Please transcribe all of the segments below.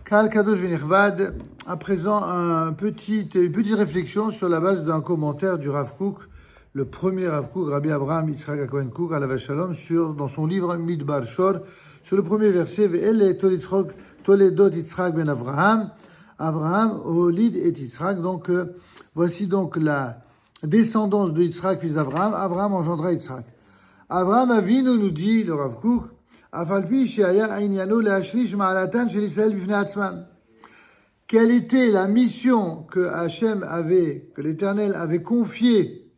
Kal Kadosh V'Nichvad, à présent une petite réflexion sur la base d'un commentaire du Rav Kook, le premier Rav Kook, Rabbi Abraham Yitzhak HaKohen Kook, alav shalom, dans son livre Midbar Shor, sur le premier verset, Ve'ele Toledot Yitzhak ben Avraham, Avraham, Olid et Yitzhak. Donc, voici donc la descendance de Yitzhak, fils d'Avraham. Avraham engendra Yitzhak. Avraham Avinu, nous dit le Rav Kook, quelle était la mission que l'Éternel avait confiée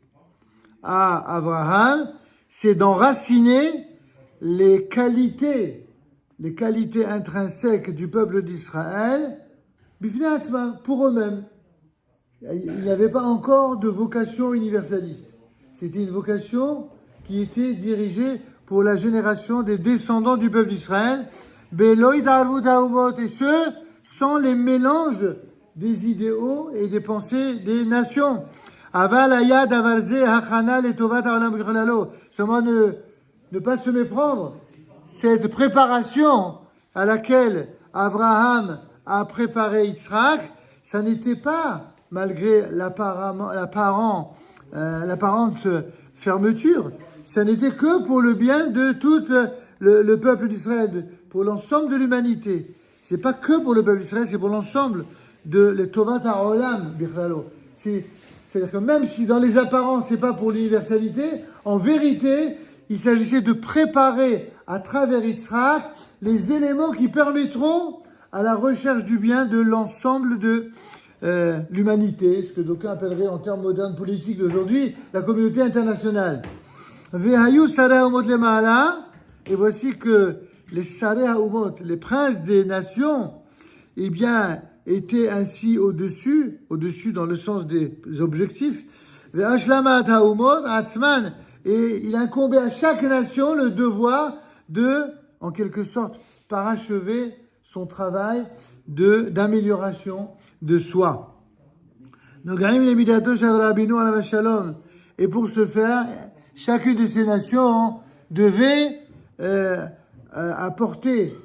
à Abraham? C'est d'enraciner les qualités intrinsèques du peuple d'Israël pour eux-mêmes. Il n'y avait pas encore de vocation universaliste. C'était une vocation qui était dirigée pour la génération des descendants du peuple d'Israël, et ce, sans les mélanges des idéaux et des pensées des nations. Seulement ne pas se méprendre. Cette préparation à laquelle Abraham a préparé Yitzhak, ça n'était pas, malgré l'apparente fermeture, ça n'était que pour le bien de tout le peuple d'Israël, pour l'ensemble de l'humanité. C'est pas que pour le peuple d'Israël, c'est pour l'ensemble de l'Tovat HaOlam, Bichlalo. C'est-à-dire que même si dans les apparences c'est pas pour l'universalité, en vérité, il s'agissait de préparer à travers Yitzhak les éléments qui permettront à la recherche du bien de l'ensemble de l'humanité, ce que d'aucuns appelleraient en termes modernes politiques d'aujourd'hui, la communauté internationale. Et voici que les Sarei Haumot, les princes des nations, eh bien, étaient ainsi au-dessus dans le sens des objectifs. Et il incombait à chaque nation le devoir de, en quelque sorte, parachever son travail d'amélioration de soi. Et pour ce faire, chacune de ces nations devait apporter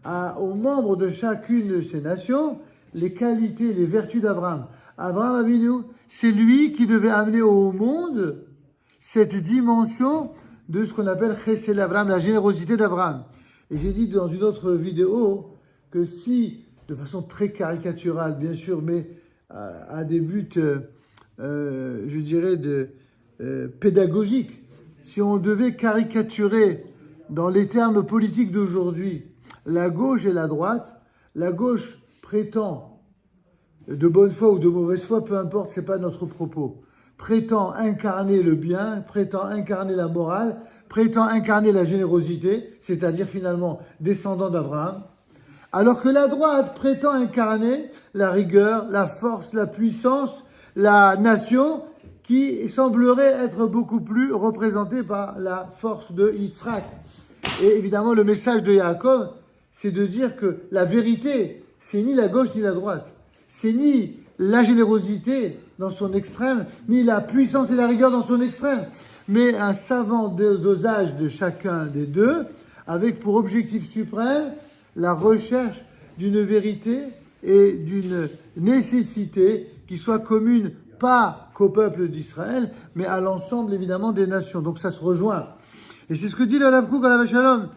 aux membres de chacune de ces nations les qualités, les vertus d'Abraham. Abraham Avinu, c'est lui qui devait amener au monde cette dimension de ce qu'on appelle Chesed Abraham, la générosité d'Abraham. Et j'ai dit dans une autre vidéo que si, de façon très caricaturale bien sûr, mais à des buts, je dirais, pédagogiques, si on devait caricaturer dans les termes politiques d'aujourd'hui la gauche et la droite, la gauche prétend, de bonne foi ou de mauvaise foi, peu importe, c'est pas notre propos, prétend incarner le bien, prétend incarner la morale, prétend incarner la générosité, c'est-à-dire finalement descendant d'Abraham, alors que la droite prétend incarner la rigueur, la force, la puissance, la nation, qui semblerait être beaucoup plus représentée par la force de Yitzhak. Et évidemment, le message de Yaakov, c'est de dire que la vérité, c'est ni la gauche ni la droite. C'est ni la générosité dans son extrême, ni la puissance et la rigueur dans son extrême, mais un savant dosage de chacun des deux, avec pour objectif suprême la recherche d'une vérité et d'une nécessité qui soit commune, pas qu'au peuple d'Israël, mais à l'ensemble évidemment des nations. Donc ça se rejoint. Et c'est ce que dit le Rav Kook alav shalom.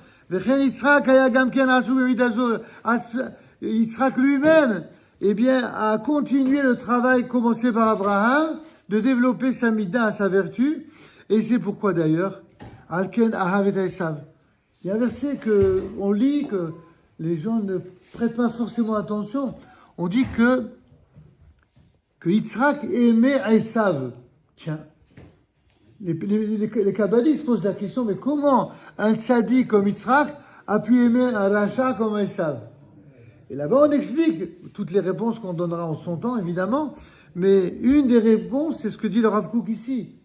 Yitzhak lui-même, eh bien, a continué le travail commencé par Abraham de développer sa mida, sa vertu. Et c'est pourquoi d'ailleurs, Alken Ahav et Esav. Il y a un verset on lit que les gens ne prêtent pas forcément attention. On dit que Yitzhak aimait Esav. Tiens, les kabbalistes posent la question, mais comment un tzaddik comme Yitzhak a pu aimer un rachat comme Esav? Et là-bas, on explique toutes les réponses qu'on donnera en son temps, évidemment, mais une des réponses, c'est ce que dit le Rav Kook ici.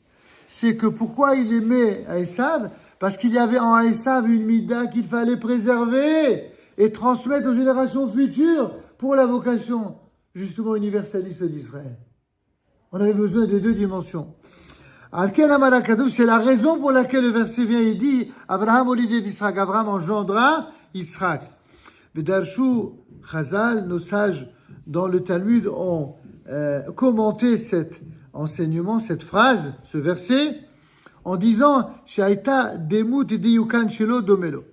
C'est que pourquoi il aimait Esav? Parce qu'il y avait en Esav une mida qu'il fallait préserver et transmettre aux générations futures pour la vocation, justement, universaliste d'Israël. On avait besoin des deux dimensions. C'est la raison pour laquelle le verset vient et dit Abraham olidé d'Israël, Abraham engendra Yitzhak. Vedarshu Chazal, nos sages dans le Talmud ont commenté cet enseignement, cette phrase, ce verset, en disant Shaita demut diyukan shelo domelo.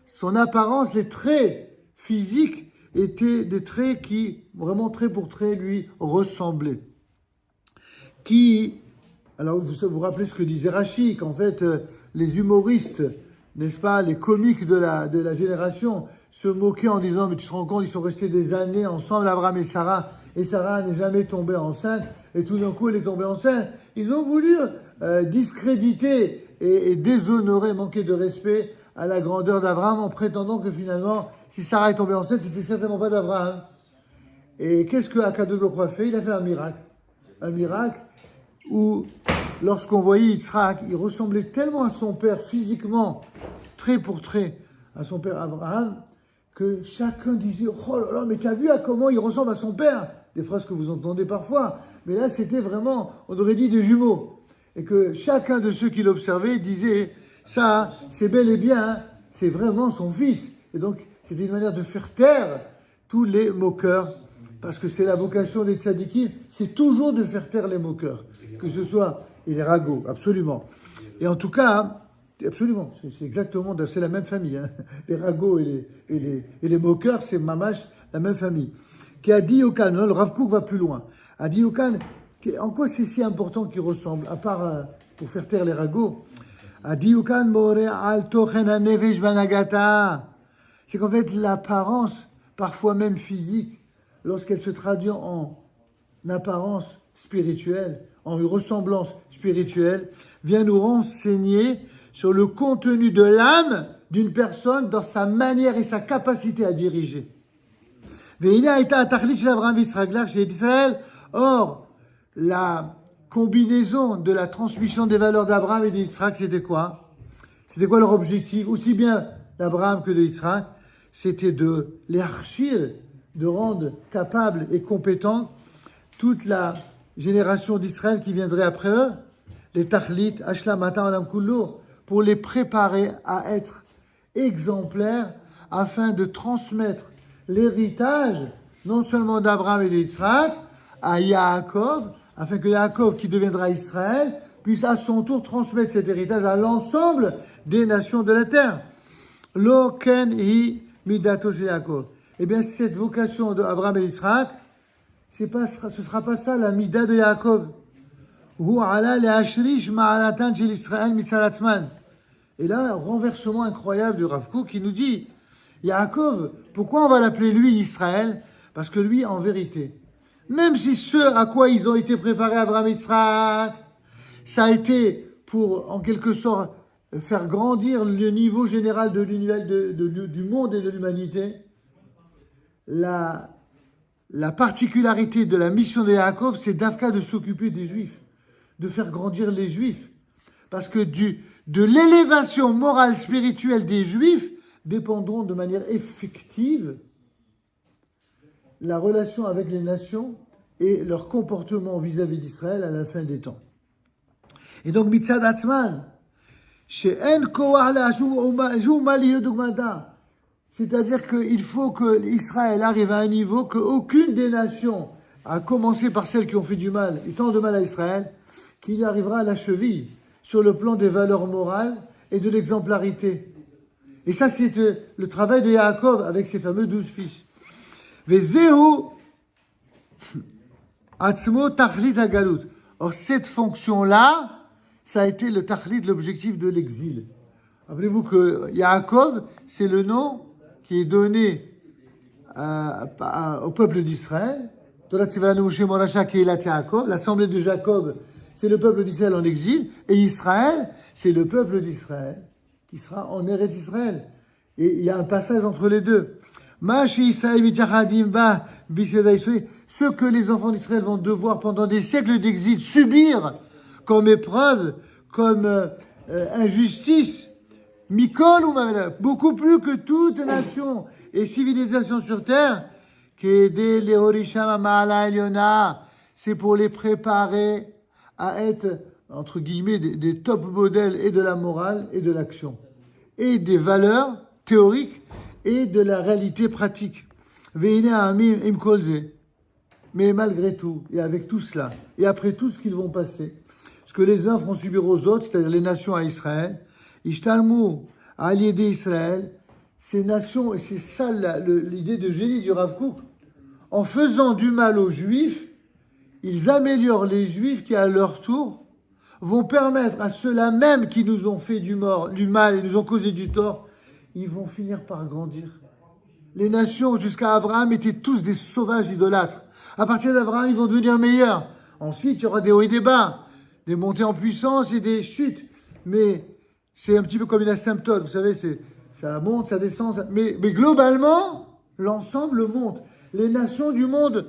Son apparence, les traits physiques étaient des traits qui, vraiment trait pour trait, lui ressemblaient. Alors vous vous rappelez ce que disait Rashi, qu'en fait les humoristes, n'est-ce pas, les comiques de la génération se moquaient en disant mais tu te rends compte, ils sont restés des années ensemble, Abraham et Sarah n'est jamais tombée enceinte, et tout d'un coup elle est tombée enceinte. Ils ont voulu discréditer et déshonorer, manquer de respect à la grandeur d'Abraham en prétendant que finalement, si Sarah est tombée enceinte, c'était certainement pas d'Abraham. Et qu'est-ce que Akadosh Baruch Hu a fait? Il a fait un miracle. Un miracle où, lorsqu'on voyait Yitzhak, il ressemblait tellement à son père physiquement, trait pour trait, à son père Abraham, que chacun disait « Oh là là, mais t'as vu à comment il ressemble à son père ?» Des phrases que vous entendez parfois. Mais là, c'était vraiment, on aurait dit des jumeaux. Et que chacun de ceux qui l'observaient disait « Ça, c'est bel et bien, c'est vraiment son fils. » Et donc, c'était une manière de faire taire tous les moqueurs. Parce que c'est la vocation des tzadikim, c'est toujours de faire taire les moqueurs. Que ce soit, et les ragots, absolument. Et en tout cas, absolument, c'est exactement, c'est la même famille. Hein. Les ragots et les moqueurs, c'est mamash, la même famille. Qui a dit Yokan, le Rav Kook va plus loin. A dit Yokan, en quoi c'est si important qu'ils ressemblent, à part pour faire taire les ragots. A dit Yokan, more al tochen hanevesh banagata. C'est qu'en fait, l'apparence, parfois même physique, lorsqu'elle se traduit en apparence spirituelle, en une ressemblance spirituelle, vient nous renseigner sur le contenu de l'âme d'une personne dans sa manière et sa capacité à diriger. Or, la combinaison de la transmission des valeurs d'Abraham et d'Yitzhak, c'était quoi? C'était quoi leur objectif? Aussi bien d'Abraham que de Yitzhak, c'était de les archir, de rendre capable et compétente toute la génération d'Israël qui viendrait après eux, les Tachlit, Ashlamata, Adam Kullo, pour les préparer à être exemplaires afin de transmettre l'héritage, non seulement d'Abraham et d'Yitzhak, à Yaakov, afin que Yaakov, qui deviendra Israël, puisse à son tour transmettre cet héritage à l'ensemble des nations de la terre. Lo ken hi midato she Yaakov. Eh bien, cette vocation d'Abraham et d'Yitzhak, ce sera pas ça, la mida de Yaakov. Et là, renversement incroyable du Rav Kook qui nous dit, Yaakov, pourquoi on va l'appeler lui Israël? Parce que lui, en vérité, même si ce à quoi ils ont été préparés, Abraham et Yitzhak, ça a été pour, en quelque sorte, faire grandir le niveau général de l'univers, du monde et de l'humanité. La particularité de la mission de Yaakov, c'est d'Afka de s'occuper des Juifs, de faire grandir les Juifs. Parce que de l'élévation morale, spirituelle des Juifs dépendront de manière effective la relation avec les nations et leur comportement vis-à-vis d'Israël à la fin des temps. Et donc, Mitzad Atzman, she'en koach le'ashuv liyudugmata. C'est-à-dire qu'il faut que Israël arrive à un niveau qu'aucune des nations, à commencer par celles qui ont fait du mal, et tant de mal à Israël, qu'il arrivera à la cheville sur le plan des valeurs morales et de l'exemplarité. Et ça, c'est le travail de Yaakov avec ses fameux 12 fils. Vezehu atzmo tachlit hagalut. Or, cette fonction-là, ça a été le tachlit, l'objectif de l'exil. Rappelez-vous que Yaakov, c'est le nom qui est donné au peuple d'Israël. L'assemblée de Jacob, c'est le peuple d'Israël en exil, et Israël, c'est le peuple d'Israël qui sera en Eretz Israël. Et il y a un passage entre les deux. Ce que les enfants d'Israël vont devoir pendant des siècles d'exil subir comme épreuve, comme injustice, Mikol ou beaucoup plus que toute nation et civilisation sur terre, c'est pour les préparer à être, entre guillemets, des top modèles et de la morale et de l'action. Et des valeurs théoriques et de la réalité pratique. Veine Amim im kolze. Mais malgré tout, et avec tout cela, et après tout ce qu'ils vont passer, ce que les uns feront subir aux autres, c'est-à-dire les nations à Israël, Ishtalmu, alliés d'Israël, ces nations, et c'est ça l'idée de génie du Rav Kook, en faisant du mal aux Juifs, ils améliorent les Juifs qui, à leur tour, vont permettre à ceux-là même qui nous ont fait du mal et nous ont causé du tort, ils vont finir par grandir. Les nations jusqu'à Abraham étaient tous des sauvages idolâtres. À partir d'Abraham, ils vont devenir meilleurs. Ensuite, il y aura des hauts et des bas, des montées en puissance et des chutes. Mais c'est un petit peu comme une asymptote, vous savez, ça monte, ça descend. Mais globalement, l'ensemble monte. Les nations du monde,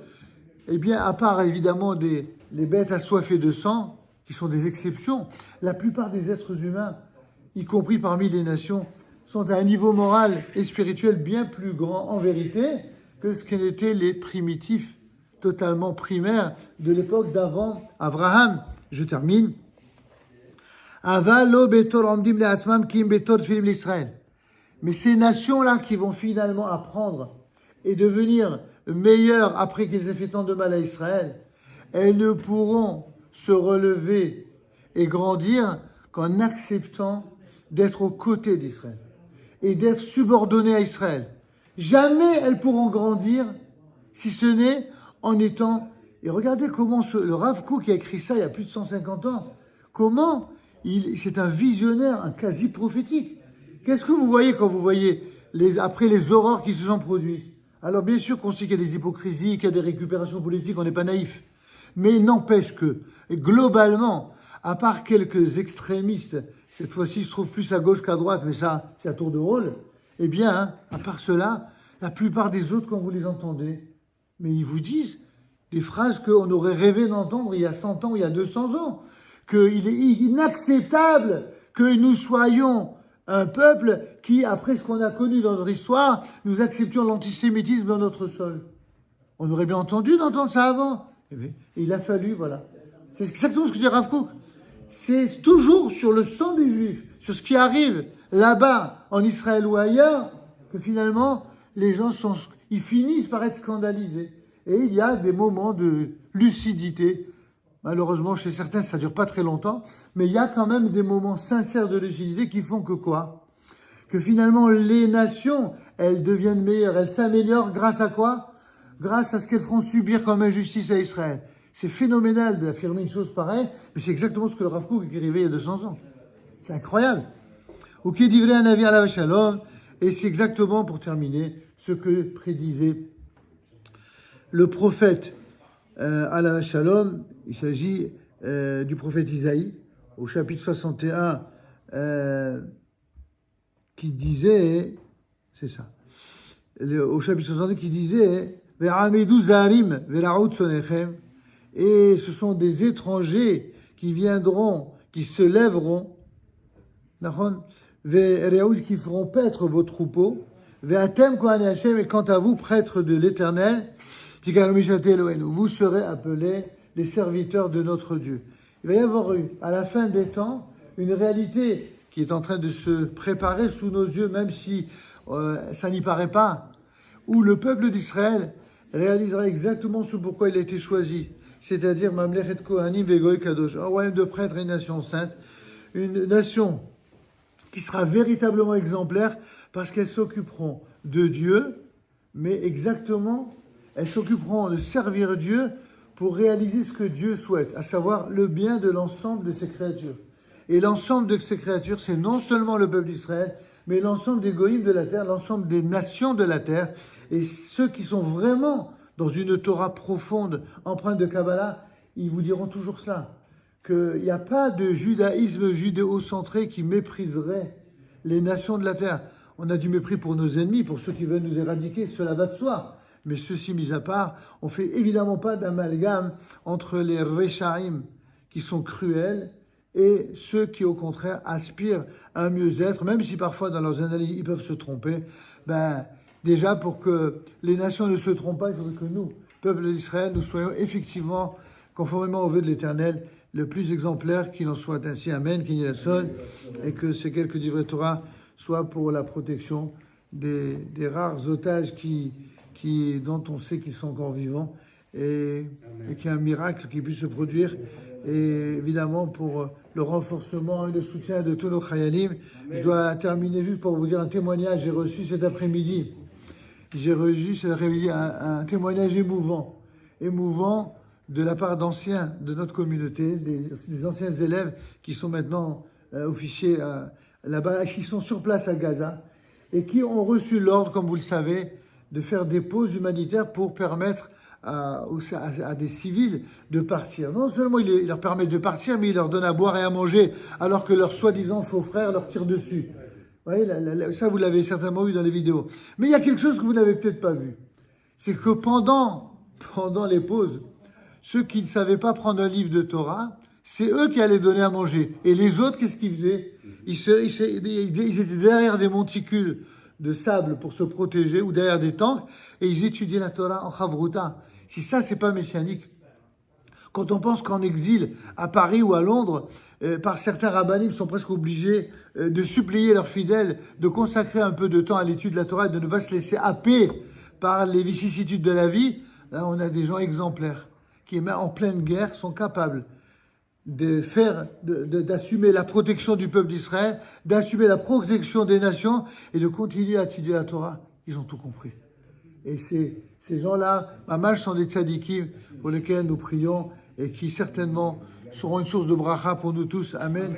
eh bien, à part évidemment les bêtes assoiffées de sang, qui sont des exceptions, la plupart des êtres humains, y compris parmi les nations, sont à un niveau moral et spirituel bien plus grand en vérité que ce qu'en étaient les primitifs totalement primaires de l'époque d'avant Abraham. Je termine. Mais ces nations-là qui vont finalement apprendre et devenir meilleures après qu'ils aient fait tant de mal à Israël, elles ne pourront se relever et grandir qu'en acceptant d'être aux côtés d'Israël et d'être subordonnées à Israël. Jamais elles pourront grandir si ce n'est en étant... Et regardez comment le Rav Kook qui a écrit ça il y a plus de 150 ans, comment c'est un visionnaire, un quasi prophétique. Qu'est-ce que vous voyez quand vous voyez après les horreurs qui se sont produites? Alors bien sûr qu'on sait qu'il y a des hypocrisies, qu'il y a des récupérations politiques, on n'est pas naïf. Mais il n'empêche que, globalement, à part quelques extrémistes, cette fois-ci il se trouve plus à gauche qu'à droite, mais ça c'est à tour de rôle, eh bien, hein, à part cela, la plupart des autres, quand vous les entendez, mais ils vous disent des phrases qu'on aurait rêvé d'entendre il y a 100 ans, il y a 200 ans, qu'il est inacceptable que nous soyons un peuple qui, après ce qu'on a connu dans notre histoire, nous acceptions l'antisémitisme dans notre sol. On aurait bien entendu d'entendre ça avant. Et il a fallu, voilà. C'est exactement ce que dit Rav Kook. C'est toujours sur le sang des Juifs, sur ce qui arrive là-bas, en Israël ou ailleurs, que finalement, les gens ils finissent par être scandalisés. Et il y a des moments de lucidité. Malheureusement, chez certains, ça ne dure pas très longtemps, mais il y a quand même des moments sincères de lucidité qui font que quoi? Que finalement, les nations, elles deviennent meilleures, elles s'améliorent grâce à quoi? Grâce à ce qu'elles feront subir comme injustice à Israël. C'est phénoménal d'affirmer une chose pareille, mais c'est exactement ce que le Rav Kook écrivait il y a 200 ans. C'est incroyable. Ou qui dirait un avis à la Shalom, et c'est exactement, pour terminer, ce que prédisait le prophète à la Shalom. Il s'agit du prophète Isaïe, au chapitre 61, qui disait, c'est ça, au chapitre 61 qui disait, et ce sont des étrangers qui viendront, qui se lèveront, qui feront paître vos troupeaux, et quant à vous, prêtres de l'Éternel, vous serez appelés les serviteurs de notre Dieu. Il va y avoir eu, à la fin des temps, une réalité qui est en train de se préparer sous nos yeux, même si ça n'y paraît pas, où le peuple d'Israël réalisera exactement ce pourquoi il a été choisi, c'est-à-dire Mamlechet Kohanim Vegoy Kadosh, un royaume de prêtres et une nation sainte, une nation qui sera véritablement exemplaire parce qu'elles s'occuperont de Dieu, mais exactement, elles s'occuperont de servir Dieu pour réaliser ce que Dieu souhaite, à savoir le bien de l'ensemble de ses créatures. Et l'ensemble de ces créatures, c'est non seulement le peuple d'Israël, mais l'ensemble des goïms de la terre, l'ensemble des nations de la terre, et ceux qui sont vraiment dans une Torah profonde, empreinte de Kabbalah, ils vous diront toujours cela, qu'il n'y a pas de judaïsme judéo-centré qui mépriserait les nations de la terre. On a du mépris pour nos ennemis, pour ceux qui veulent nous éradiquer, cela va de soi. Mais ceci mis à part, on ne fait évidemment pas d'amalgame entre les Rechaim, qui sont cruels, et ceux qui, au contraire, aspirent à un mieux-être, même si parfois, dans leurs analyses, ils peuvent se tromper. Déjà, pour que les nations ne se trompent pas, il faudrait que nous, peuple d'Israël, nous soyons effectivement, conformément au vœu de l'Éternel, le plus exemplaire, qu'il en soit ainsi. Amen, qu'il y ait la sonne, et que ces quelques divrei Torah soient pour la protection des rares otages dont on sait qu'ils sont encore vivants et qu'il y a un miracle qui puisse se produire. Et évidemment, pour le renforcement et le soutien de tous nos Chayalim, je dois terminer juste pour vous dire un témoignage. J'ai reçu cet après-midi un témoignage émouvant de la part d'anciens de notre communauté, des anciens élèves qui sont maintenant officiers là-bas, qui sont sur place à Gaza et qui ont reçu l'ordre, comme vous le savez, de faire des pauses humanitaires pour permettre à des civils de partir. Non seulement il leur permet de partir, mais il leur donne à boire et à manger, alors que leurs soi-disant faux frères leur tirent dessus. Vous voyez, ça vous l'avez certainement vu dans les vidéos. Mais il y a quelque chose que vous n'avez peut-être pas vu. C'est que pendant les pauses, ceux qui ne savaient pas prendre un livre de Torah, c'est eux qui allaient donner à manger. Et les autres, qu'est-ce qu'ils faisaient? Ils étaient derrière des monticules de sable pour se protéger ou derrière des tanks et ils étudiaient la Torah en Chavruta. Si ça, c'est pas messianique. Quand on pense qu'en exil, à Paris ou à Londres, par certains rabbinim sont presque obligés de supplier leurs fidèles de consacrer un peu de temps à l'étude de la Torah et de ne pas se laisser happer par les vicissitudes de la vie, là, on a des gens exemplaires qui, même en pleine guerre, sont capables d'assumer la protection du peuple d'Israël, d'assumer la protection des nations et de continuer à étudier la Torah. Ils ont tout compris. Et ces gens-là, mamash, sont des tzadikim pour lesquels nous prions et qui certainement seront une source de bracha pour nous tous. Amen.